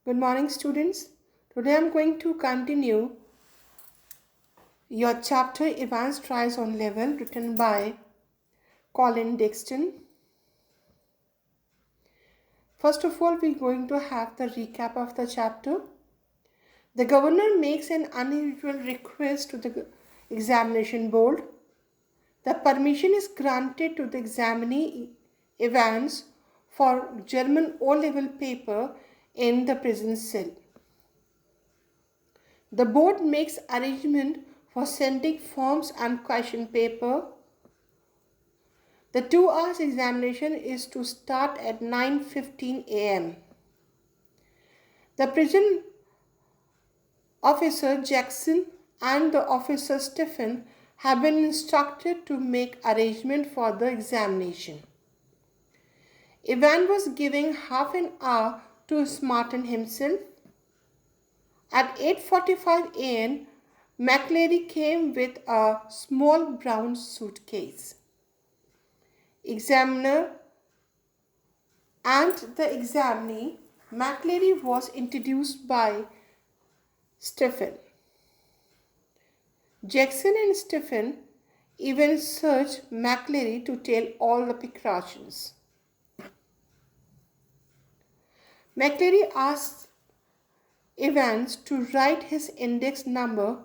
Good morning, students. Today I'm going to continue your chapter Evans Tries on Level, written by Colin Dixon. First of all, we're going to have the recap of the chapter. The governor makes an unusual request to the examination board. The permission is granted to the examinee Evans for German O-level paper in the prison cell. The board makes arrangement for sending forms and question paper. The 2 hours examination is to start at 9:15 a.m. The prison officer Jackson and the officer Stephen have been instructed to make arrangement for the examination. Evan was given half an hour to smarten himself. At 8:45 a.m., McLeary came with a small brown suitcase. Examiner and the examinee, McLeary was introduced by Stephen. Jackson and Stephen even searched McLeary to tell all the precautions. McLeary asked Evans to write his index number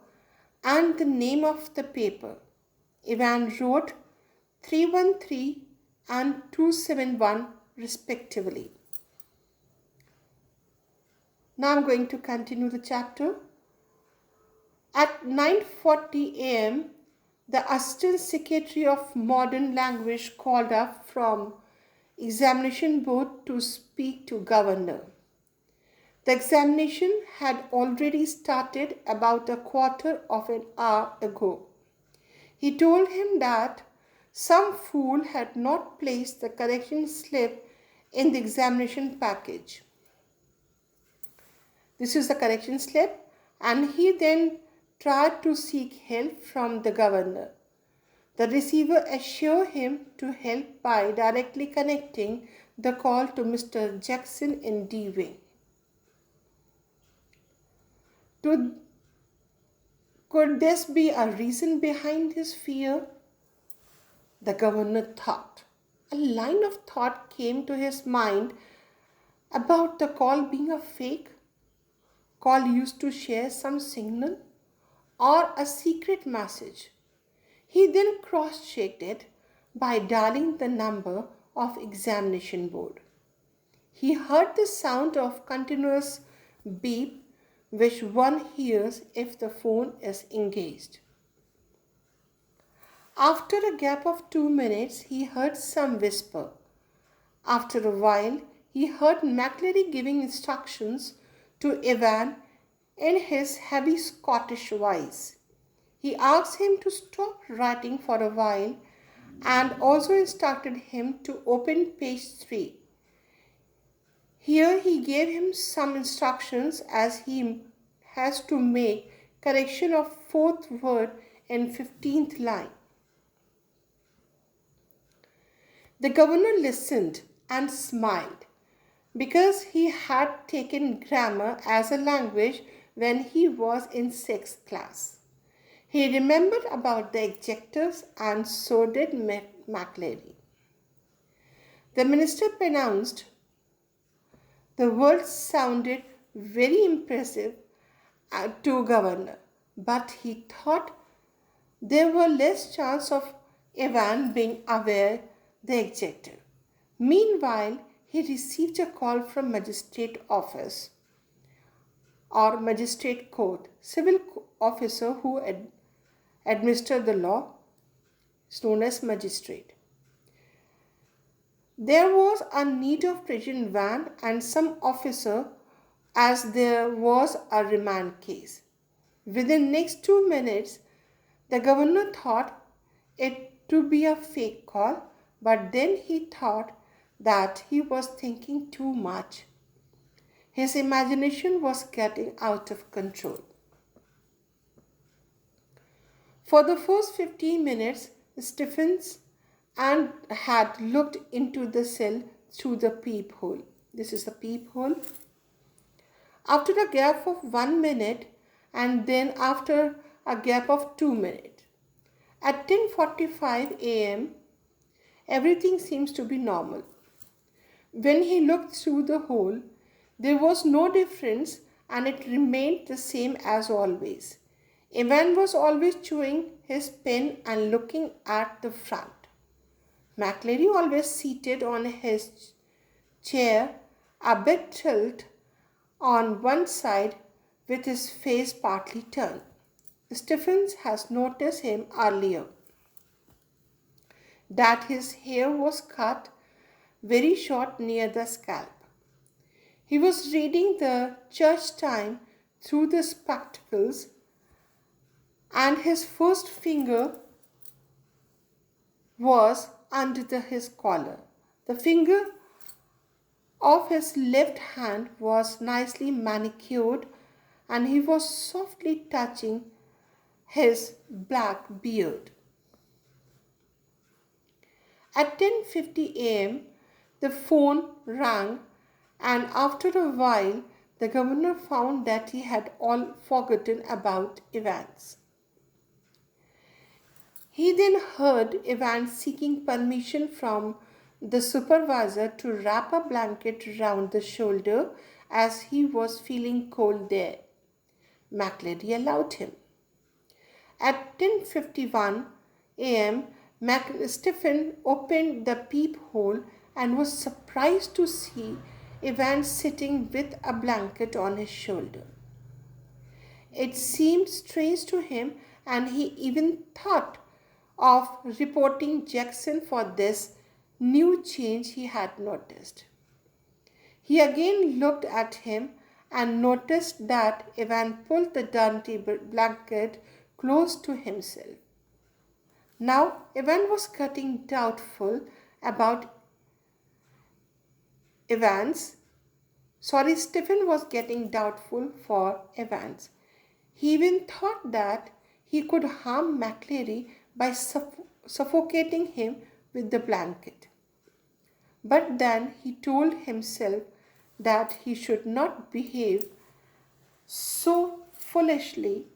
and the name of the paper. Evans wrote 313 and 271 respectively. Now I'm going to continue the chapter. At 9:40 a.m., the Assistant Secretary of Modern Language called up from examination board to speak to Governor. The examination had already started about a quarter of an hour ago. He told him that some fool had not placed the correction slip in the examination package. This is the correction slip, and he then tried to seek help from the governor. The receiver assured him to help by directly connecting the call to Mr. Jackson in D Wing. Could this be a reason behind his fear? The governor thought. A line of thought came to his mind about the call being a fake call used to share some signal or a secret message. He then cross-checked it by dialing the number of examination board. He heard the sound of continuous beep which one hears if the phone is engaged. After a gap of 2 minutes, he heard some whisper. After a while, he heard McLeary giving instructions to Evan in his heavy Scottish voice. He asked him to stop writing for a while and also instructed him to open page 3. Here he gave him some instructions as he has to make correction of 4th word in 15th line. The governor listened and smiled because he had taken grammar as a language when he was in 6th class. He remembered about the adjectives and so did McLeary. The minister pronounced. The words sounded very impressive to governor, but he thought there were less chance of Evan being aware the adjective. Meanwhile, he received a call from magistrate office or magistrate court, civil officer who administered the law, is known as magistrate. There was a need of prison van and some officer as there was a remand case. Within next 2 minutes, the governor thought it to be a fake call, but then he thought that he was thinking too much. His imagination was getting out of control. For the first 15 minutes, Stephens and had looked into the cell through the peephole. This is the peephole. after a gap of 1 minute, and then after a gap of 2 minutes. At 10:45 a.m., everything seems to be normal. When he looked through the hole, there was no difference and it remained the same as always. Evan was always chewing his pen and looking at the front. McLeary always seated on his chair, a bit tilted on one side with his face partly turned. Stephens has noticed him earlier that his hair was cut very short near the scalp. He was reading the church time through the spectacles, and his first finger was under his collar. The finger of his left hand was nicely manicured, and he was softly touching his black beard. At 10:50 a.m., the phone rang, and after a while, the governor found that he had all forgotten about Evans. He then heard Evans seeking permission from the supervisor to wrap a blanket round the shoulder as he was feeling cold there. McLeary allowed him. At 10:51 a.m., Stephen opened the peephole and was surprised to see Evans sitting with a blanket on his shoulder. It seemed strange to him, and he even thought of reporting Jackson for this new change he had noticed. He again looked at him and noticed that Evan pulled the dirty blanket close to himself. Now Evan was getting doubtful about Stephen was getting doubtful for Evans. He even thought that he could harm McLeary by suffocating him with the blanket. But then he told himself that he should not behave so foolishly,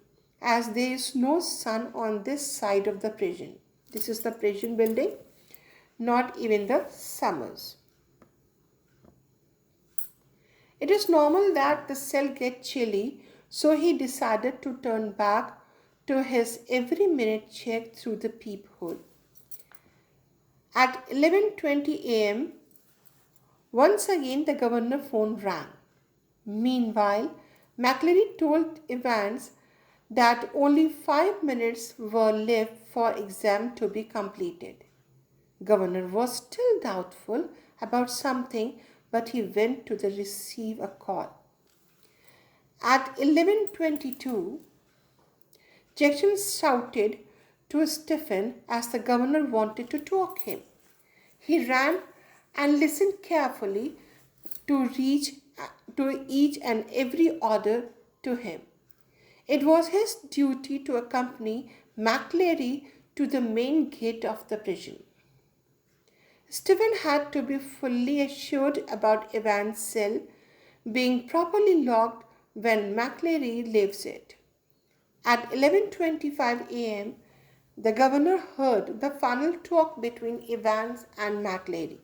as there is no sun on this side of the prison. This is the prison building, not even the summers. It is normal that the cell get chilly, so he decided to turn back to his every minute check through the peephole. At 11:20 a.m., once again the governor phone rang. Meanwhile, McLeary told Evans that only 5 minutes were left for exam to be completed. Governor was still doubtful about something, but he went to receive a call. At 11:22, Jackson shouted to Stephen as the governor wanted to talk him. He ran and listened carefully to each and every order to him. It was his duty to accompany McLeary to the main gate of the prison. Stephen had to be fully assured about Evans' cell being properly locked when McLeary leaves it. At 11:25 a.m., the governor heard the final talk between Evans and McLeary.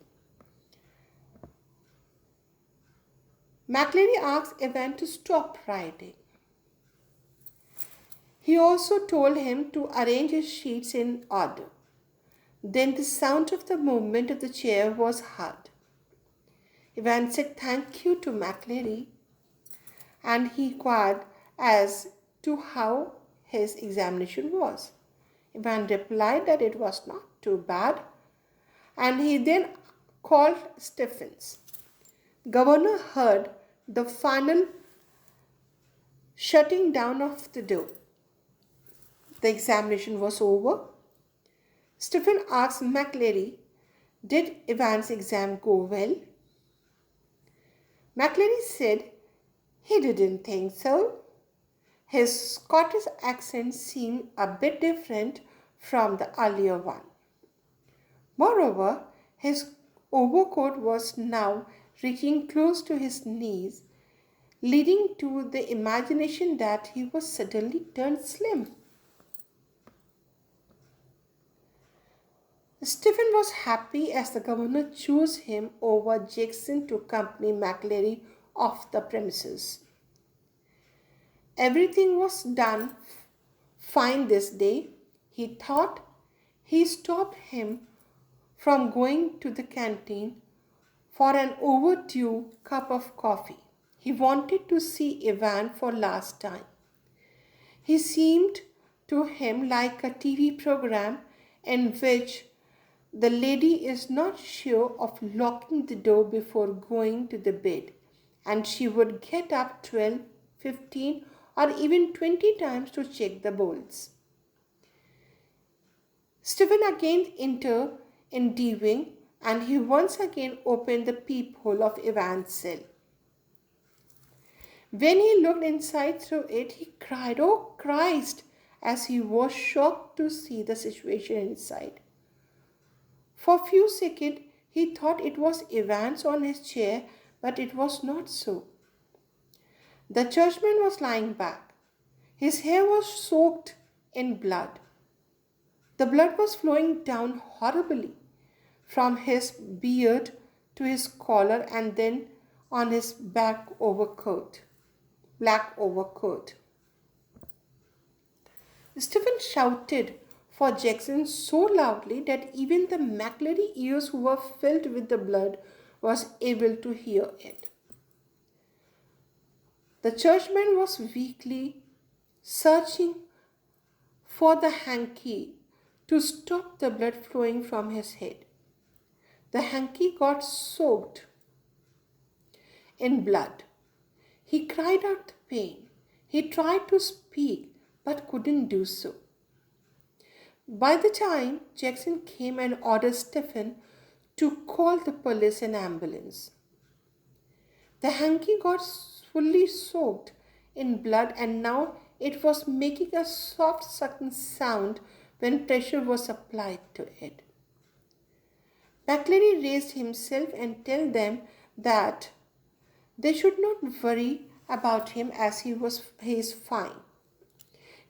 McLeary asked Evans to stop writing. He also told him to arrange his sheets in order. Then the sound of the movement of the chair was heard. Evans said thank you to McLeary, and he inquired as to how his examination was. Evan replied that it was not too bad, and he then called Stephens. Governor heard the final shutting down of the door. The examination was over. Stephen asked McLeary, did Evans' exam go well? McLeary said he didn't think so. His Scottish accent seemed a bit different from the earlier one. Moreover, his overcoat was now reaching close to his knees, leading to the imagination that he was suddenly turned slim. Stephen was happy as the governor chose him over Jackson to accompany McLeary off the premises. Everything was done fine this day, he thought. He stopped him from going to the canteen for an overdue cup of coffee. He wanted to see Ivan for last time. He seemed to him like a TV program in which the lady is not sure of locking the door before going to the bed, and she would get up 12, 15, or even 20 times to check the bolts. Stephen again entered in D wing, and he once again opened the peephole of Ivan's cell. When he looked inside through it, he cried, "Oh Christ!" as he was shocked to see the situation inside. For a few seconds, he thought it was Evans on his chair, but it was not so. The churchman was lying back. His hair was soaked in blood. The blood was flowing down horribly from his beard to his collar and then on his black overcoat. Stephen shouted for Jackson so loudly that even the McLeary ears, who were filled with the blood, was able to hear it. The churchman was weakly searching for the hanky to stop the blood flowing from his head. The hanky got soaked in blood. He cried out the pain. He tried to speak but couldn't do so. By the time Jackson came and ordered Stephen to call the police and ambulance, the hanky got fully soaked in blood and now it was making a soft sucking sound when pressure was applied to it. McLeary raised himself and told them that they should not worry about him as he is fine.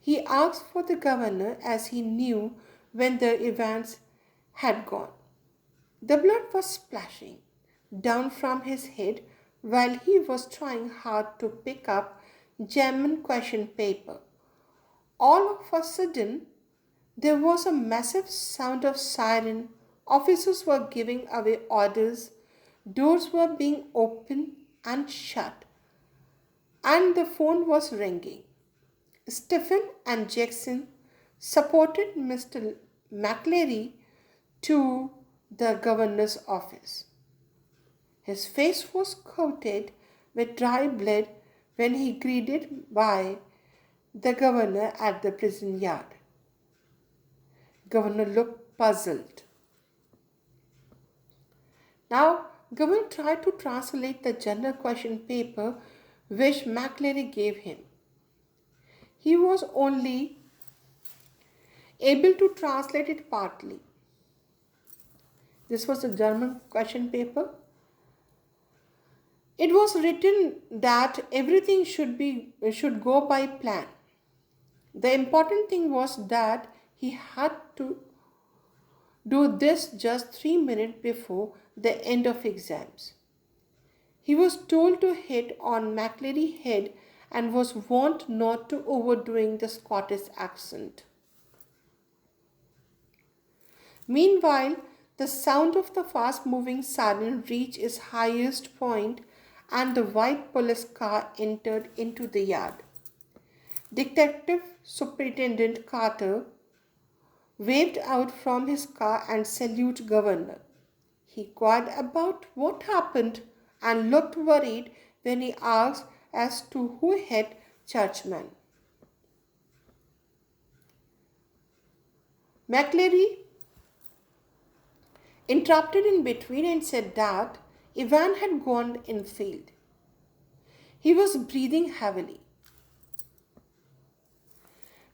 He asked for the governor as he knew when the events had gone. The blood was splashing down from his head while he was trying hard to pick up German question paper. All of a sudden, there was a massive sound of siren. Officers were giving away orders. Doors were being opened and shut. And the phone was ringing. Stephen and Jackson supported Mr. McLeary to the governor's office. His face was coated with dry blood when he greeted by the governor at the prison yard. Governor looked puzzled. Now, governor tried to translate the general question paper which McLeary gave him. He was only able to translate it partly. This was a German question paper. It was written that everything should go by plan. The important thing was that he had to do this just 3 minutes before the end of exams. He was told to hit on McLeary's head and was warned not to overdoing the Scottish accent. Meanwhile, the sound of the fast-moving siren reached its highest point and the white police car entered into the yard. Detective Superintendent Carter waved out from his car and saluted Governor. He inquired about what happened and looked worried when he asked as to who hit Churchman. McLeary interrupted in between and said that Ivan had gone infield. He was breathing heavily.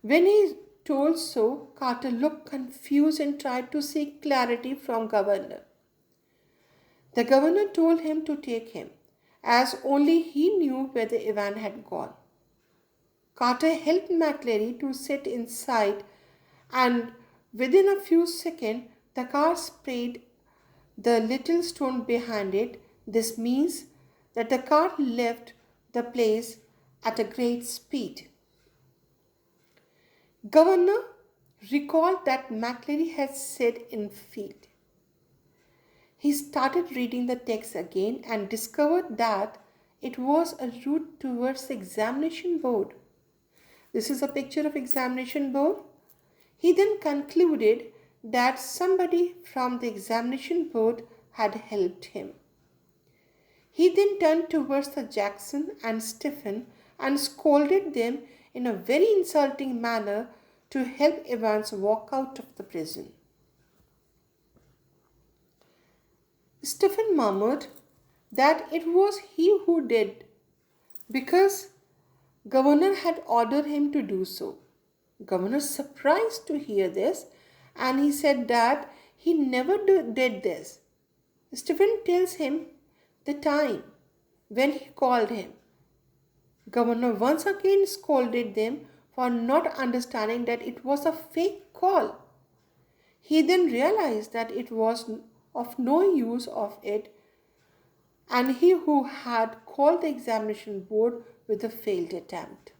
When he told so, Carter looked confused and tried to seek clarity from Governor. The governor told him to take him, as only he knew where the Evan had gone. Carter helped McClary to sit inside, and within a few seconds, the car sprayed the little stone behind it. This means that the car left the place at a great speed. Governor recalled that McClary had said in field. He started reading the text again and discovered that it was a route towards the examination board. This is a picture of examination board. He then concluded that somebody from the examination board had helped him. He then turned towards the Jackson and Stephen and scolded them in a very insulting manner to help Evans walk out of the prison. Stephen murmured that it was he who did because Governor had ordered him to do so. Governor surprised to hear this, and he said that he never did this. Stephen tells him the time when he called him. Governor once again scolded them for not understanding that it was a fake call. He then realized that it was of no use of it, and he who had called the examination board with a failed attempt.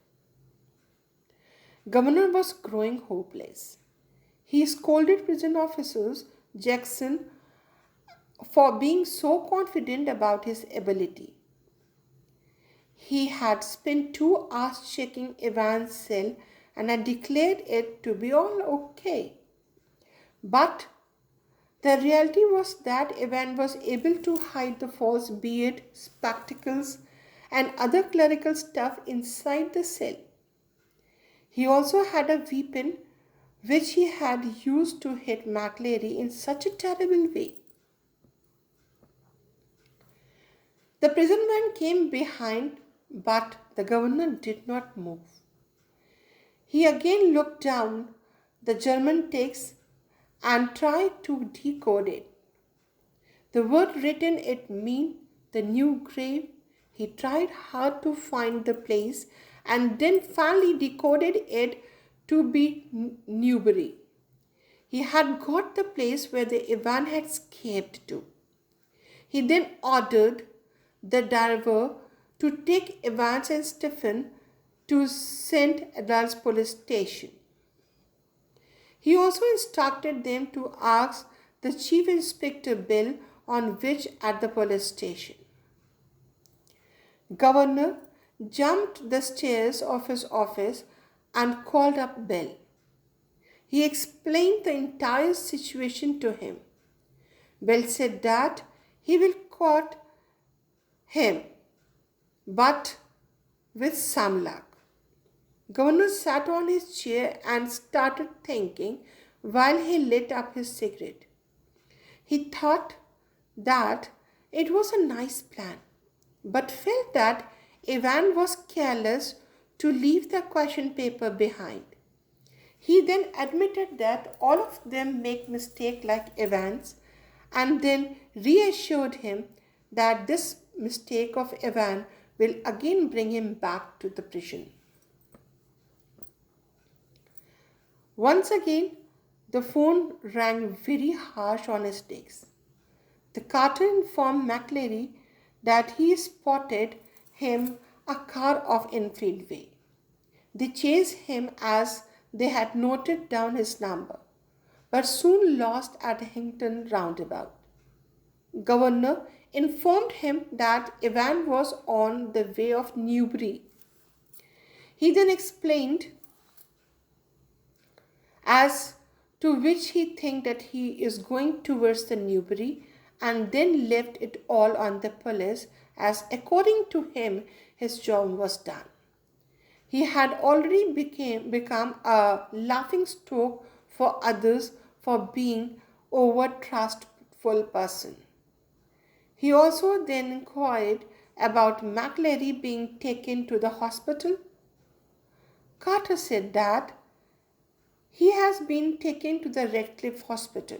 Governor was growing hopeless. He scolded prison officers, Jackson, for being so confident about his ability. He had spent 2 hours checking Evan's cell and had declared it to be all okay. But the reality was that Evan was able to hide the false beard, spectacles, and other clerical stuff inside the cell. He also had a weapon which he had used to hit McClary in such a terrible way. The prison man came behind, but the governor did not move. He again looked down the German text and tried to decode it. The word written it meant the new grave. He tried hard to find the place and then finally decoded it to be Newbury. He had got the place where the Evan had escaped to. He then ordered the driver to take Evans and Stephen to St. Adolph's police station. He also instructed them to ask the Chief Inspector Bill on which at the police station. Governor jumped the stairs of his office and called up Bill. He explained the entire situation to him. Bill said that he will court him, but with some luck. Governor sat on his chair and started thinking while he lit up his cigarette. He thought that it was a nice plan, but felt that Evan was careless to leave the question paper behind. He then admitted that all of them make mistakes like Evans, and then reassured him that this mistake of Evan will again bring him back to the prison. Once again, the phone rang very harsh on his desk. The Carter informed McClary that he spotted him a car off Enfield Way. They chased him as they had noted down his number, but soon lost at Hinton roundabout. Governor informed him that Evan was on the way of Newbury. He then explained as to which he think that he is going towards the Newbury, and then left it all on the police, as according to him his job was done. He had already become a laughing stock for others for being over trustful person. He also then inquired about McClary being taken to the hospital. Carter said that he has been taken to the Redcliffe Hospital.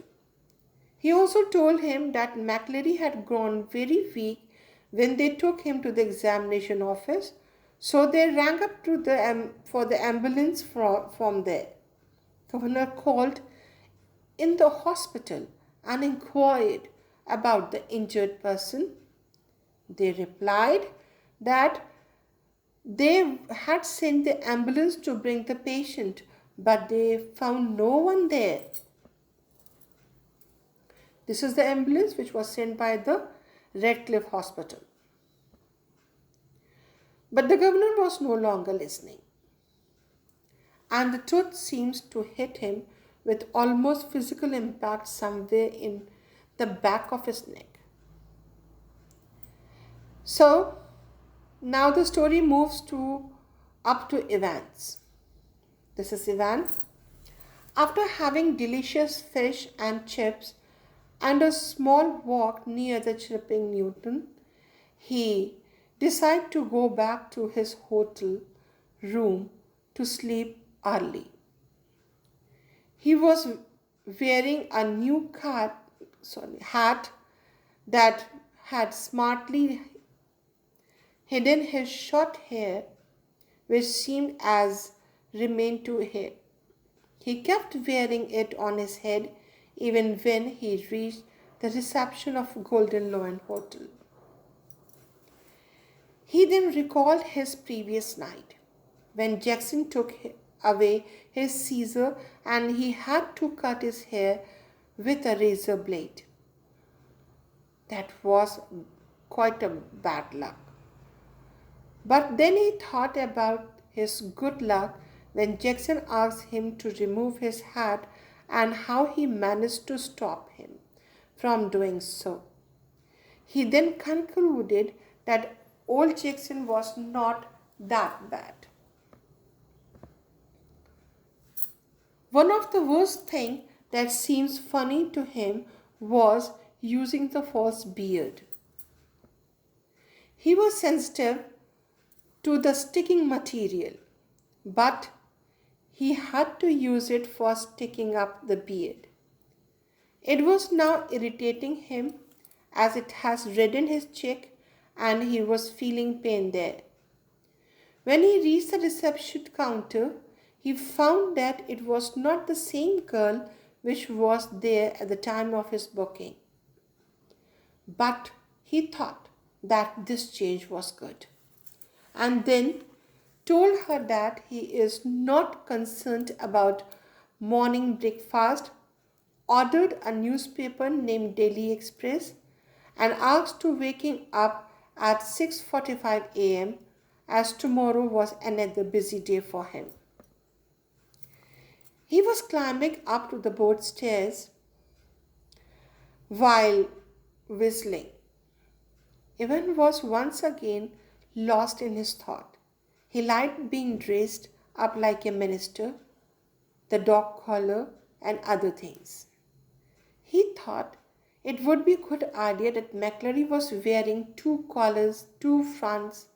He also told him that McClary had grown very weak when they took him to the examination office. So they rang up to for the ambulance from there. Governor called in the hospital and inquired about the injured person. They replied that they had sent the ambulance to bring the patient, but they found no one there. This is the ambulance which was sent by the Redcliffe Hospital. But the governor was no longer listening, and the truth seems to hit him with almost physical impact somewhere in the back of his neck. So now the story moves to up to Evans. This is Ivan. After having delicious fish and chips and a small walk near the chirping Newton, he decided to go back to his hotel room to sleep early. He was wearing a new hat that had smartly hidden his short hair, which seemed as remained to him. He kept wearing it on his head even when he reached the reception of Golden Lion Hotel. He then recalled his previous night when Jackson took away his scissors and he had to cut his hair with a razor blade. That was quite a bad luck. But then he thought about his good luck when Jackson asked him to remove his hat and how he managed to stop him from doing so. He then concluded that old Jackson was not that bad. One of the worst things that seems funny to him was using the false beard. He was sensitive to the sticking material, but he had to use it for sticking up the beard. It was now irritating him as it has reddened his cheek and he was feeling pain there. When he reached the reception counter, he found that it was not the same girl which was there at the time of his booking. But he thought that this change was good, and then told her that he is not concerned about morning breakfast, ordered a newspaper named Daily Express, and asked to waking up at 6:45 a.m. as tomorrow was another busy day for him. He was climbing up to the boat stairs while whistling. Evan was once again lost in his thought. He liked being dressed up like a minister, the dog collar, and other things. He thought it would be a good idea that McClary was wearing two collars, two fronts,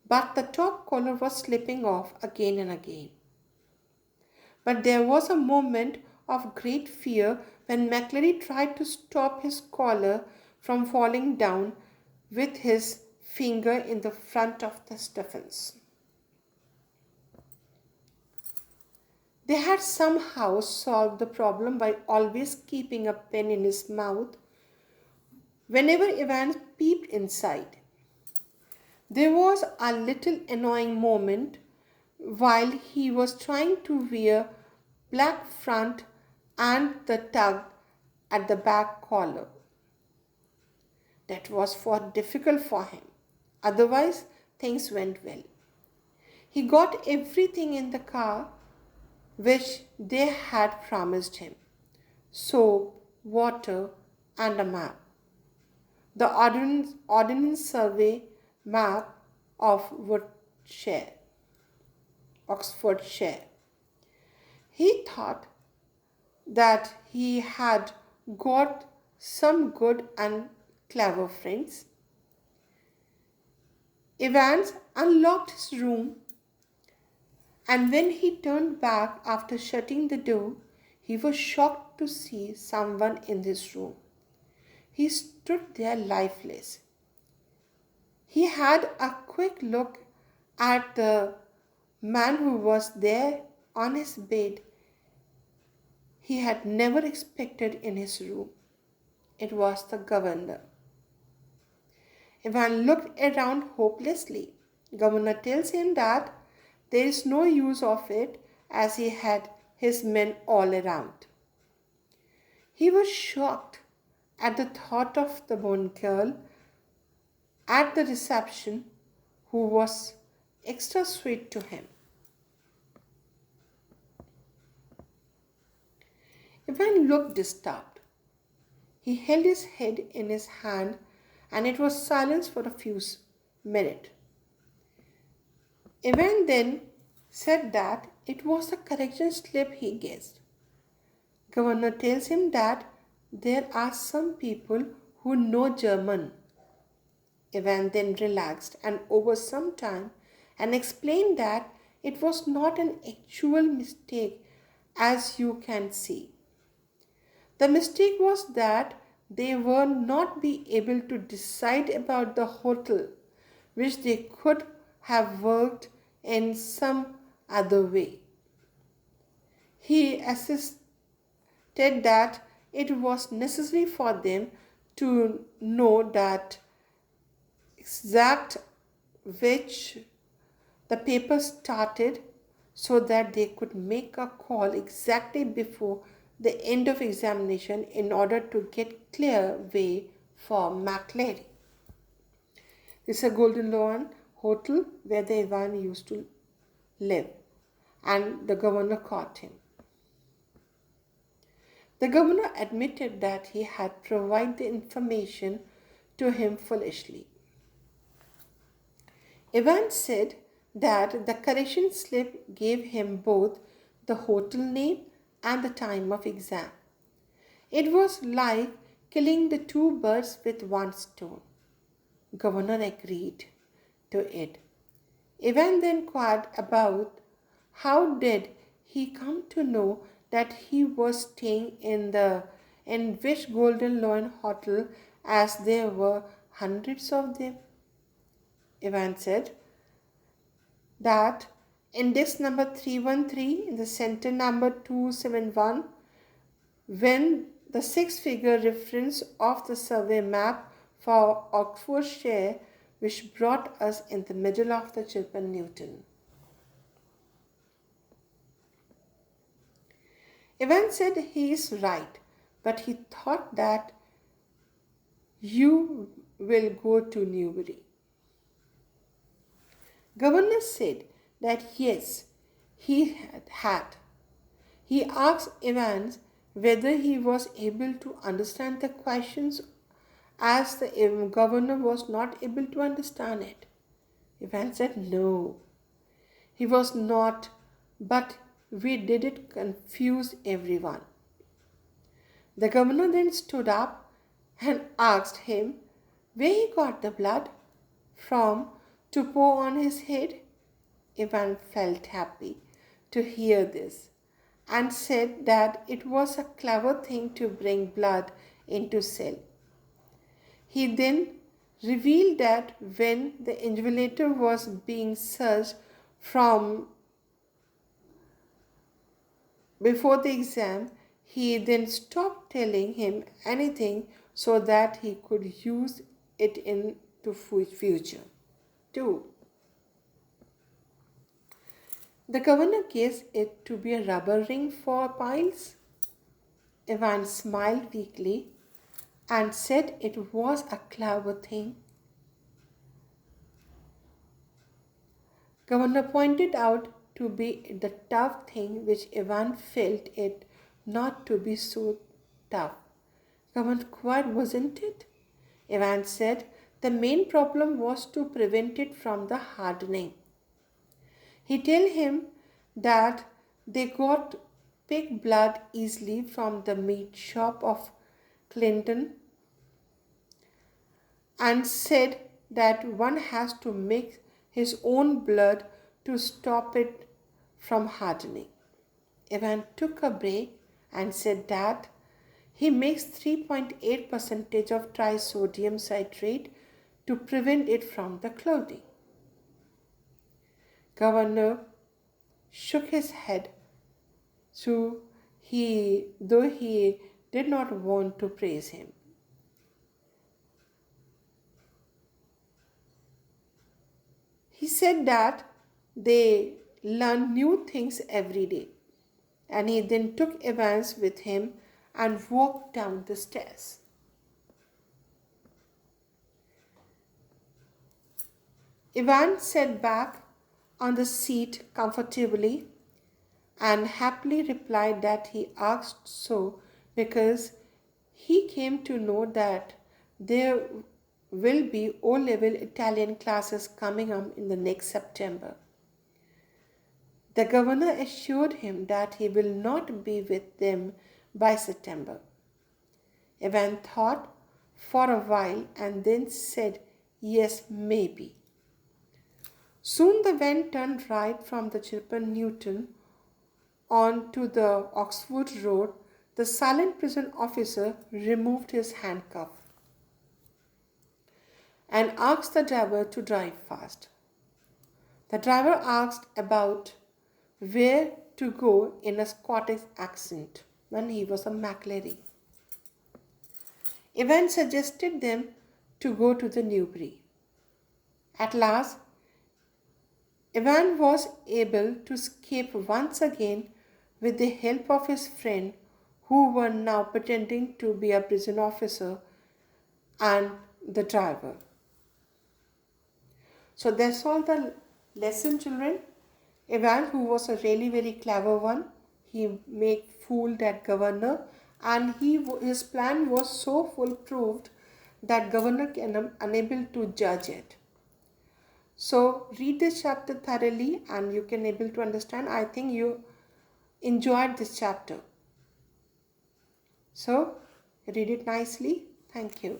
but the top collar was slipping off again and again. But there was a moment of great fear when McClary tried to stop his collar from falling down with his finger in the front of the Stephens. They had somehow solved the problem by always keeping a pen in his mouth whenever Evans peeped inside. There was a little annoying moment while he was trying to wear black front and the tug at the back collar. That was difficult for him. Otherwise, things went well. He got everything in the car which they had promised him: soap, water, and a map. The Ordnance Survey map of Oxfordshire. He thought that he had got some good and clever friends. Evans unlocked his room, and when he turned back after shutting the door, he was shocked to see someone in his room. He stood there lifeless. He had a quick look at the man who was there on his bed he had never expected in his room. It was the governor. Ivan looked around hopelessly. Governor tells him that there is no use of it as he had his men all around. He was shocked at the thought of the one girl at the reception who was extra sweet to him. Ivan looked disturbed. He held his head in his hand and it was silence for a few minutes. Ivan then said that it was a correction slip he guessed. Governor tells him that there are some people who know German. Ivan then relaxed and over some time and explained that it was not an actual mistake as you can see. The mistake was that they were not be able to decide about the hotel, which they could have worked in some other way. He assisted that it was necessary for them to know that exact which the paper started so that they could make a call exactly before the end of examination in order to get clear way for McLary. This is a Golden Lion hotel where the Ivan used to live and the governor caught him. The governor admitted that he had provided the information to him foolishly. Ivan said that the correction slip gave him both the hotel name and the time of exam. It was like killing the two birds with one stone. Governor agreed to it. Ivan then inquired about how did he come to know that he was staying in which Golden Lion hotel as there were hundreds of them. Ivan said that index number 313 in the center number 271 when the six-figure reference of the survey map for Oxfordshire which brought us in the middle of the Chiltern Newton. Ivan said he is right, but he thought that you will go to Newbury. Governor said that yes, he had. He asked Evans whether he was able to understand the questions as the governor was not able to understand it. Evans said no, he was not, but we did it confuse everyone. The governor then stood up and asked him where he got the blood from to pour on his head. Ivan felt happy to hear this and said that it was a clever thing to bring blood into cell. He then revealed that when the invigilator was being searched from before the exam, he then stopped telling him anything so that he could use it in the future. 2. The governor guessed it to be a rubber ring for piles. Ivan smiled weakly and said it was a clever thing. Governor pointed out to be the tough thing which Ivan felt it not to be so tough. Governor quite wasn't it? Ivan said the main problem was to prevent it from the hardening. He told him that they got pig blood easily from the meat shop of Clinton and said that one has to mix his own blood to stop it from hardening. Ivan took a break and said that he makes 3.8% of trisodium citrate to prevent it from the clothing. Governor shook his head, though he did not want to praise him. He said that they learn new things every day, and he then took Evans with him and walked down the stairs. Evans sat back on the seat comfortably and happily replied that he asked so because he came to know that there will be O-level Italian classes coming up in the next September. The governor assured him that he will not be with them by September. Evan thought for a while and then said, "Yes, maybe." Soon the van turned right from the Chiltern Newton on to the Oxford Road. The silent prison officer removed his handcuff and asked the driver to drive fast. The driver asked about where to go in a Scottish accent when he was a McLaren. Evans suggested them to go to the Newbury. At last, Evan was able to escape once again with the help of his friend, who were now pretending to be a prison officer, and the driver. So that's all the lesson, children. Evan, who was a really very clever one, he made fool that governor, and his plan was so foolproof that governor came unable to judge it. So read this chapter thoroughly and you can able to understand. I think you enjoyed this chapter. So read it nicely. Thank you.